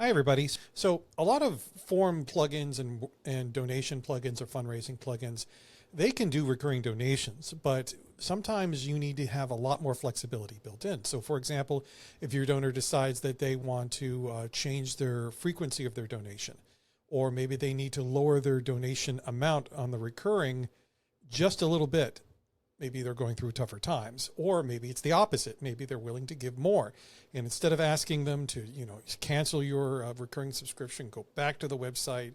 Hi, everybody. So a lot of form plugins and donation plugins or fundraising plugins, they can do recurring donations, but sometimes you need to have a lot more flexibility built in. So for example, if your donor decides that they want to change their frequency of their donation, or maybe they need to lower their donation amount on the recurring just a little bit, maybe they're going through tougher times, or maybe it's the opposite. Maybe they're willing to give more. And instead of asking them to, cancel your recurring subscription, go back to the website,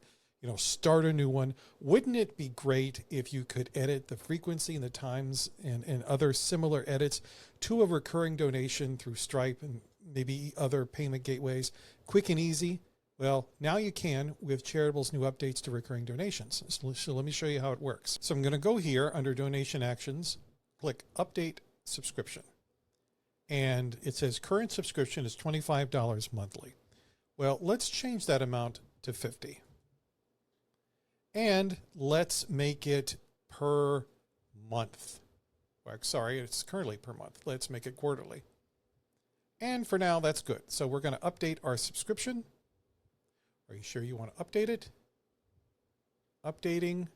start a new one. Wouldn't it be great if you could edit the frequency and the times and other similar edits to a recurring donation through Stripe and maybe other payment gateways, quick and easy? Well, now you can with Charitable's new updates to recurring donations. So let me show you how it works. So I'm going to go here under Donation Actions, click Update Subscription. And it says current subscription is $25 monthly. Well, let's change that amount to $50. And let's make it per month. Well, sorry, it's currently per month. Let's make it quarterly. And for now, that's good. So we're going to update our subscription. Are you sure you want to update it? Updating,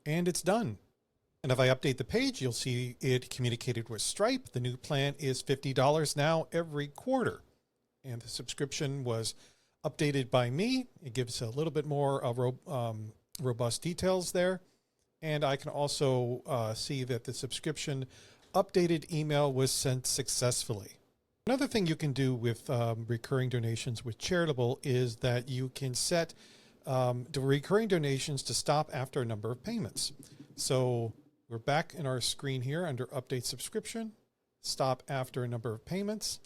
and it's done. And if I update the page, you'll see it communicated with Stripe. The new plan is $50 now every quarter. And the subscription was updated by me. It gives a little bit more robust details there. And I can also see that the subscription updated email was sent successfully. Another thing you can do with recurring donations with Charitable is that you can set the recurring donations to stop after a number of payments. So we're back in our screen here under Update Subscription, stop after a number of payments.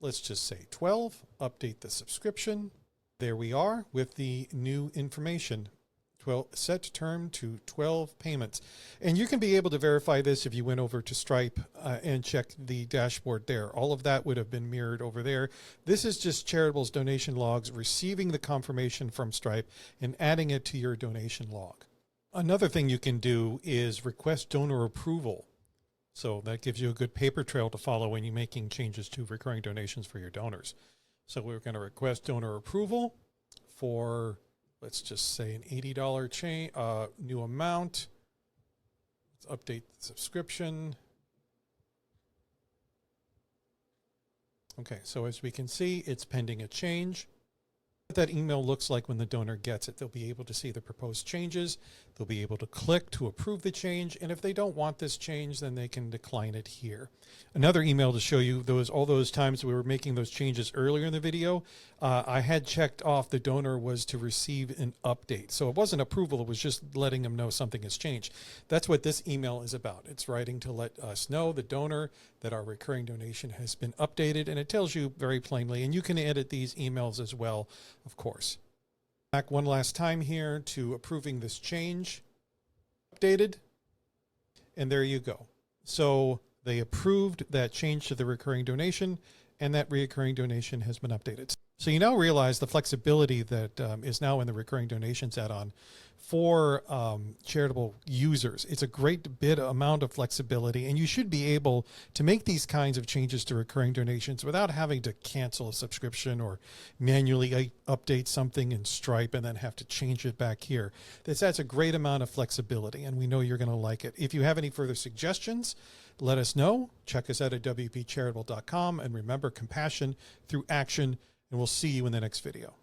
Let's just say 12, update the subscription. There we are with the new information. Set term to 12 payments. And you can be able to verify this if you went over to Stripe and check the dashboard there. All of that would have been mirrored over there. This is just Charitable's donation logs, receiving the confirmation from Stripe and adding it to your donation log. Another thing you can do is request donor approval. So that gives you a good paper trail to follow when you're making changes to recurring donations for your donors. So we're going to request donor approval for, let's just say, an $80 new amount. Let's update the subscription. Okay, so as we can see, it's pending a change. What that email looks like when the donor gets it, they'll be able to see the proposed changes. They'll be able to click to approve the change. And if they don't want this change, then they can decline it here. Another email to show you all those times we were making those changes earlier in the video. I had checked off the donor was to receive an update. So it wasn't approval. It was just letting them know something has changed. That's what this email is about. It's writing to let us know, the donor, that our recurring donation has been updated. And it tells you very plainly, and you can edit these emails as well, of course. Back one last time here to approving this change. Updated. And there you go. So they approved that change to the recurring donation, and that recurring donation has been updated. So you now realize the flexibility that is now in the recurring donations add-on for Charitable users. It's a great amount of flexibility, and you should be able to make these kinds of changes to recurring donations without having to cancel a subscription or manually update something in Stripe and then have to change it back here. That's a great amount of flexibility, and we know you're going to like it. If you have any further suggestions, let us know. Check us out at wpcharitable.com, and remember, compassion through action, and we'll see you in the next video.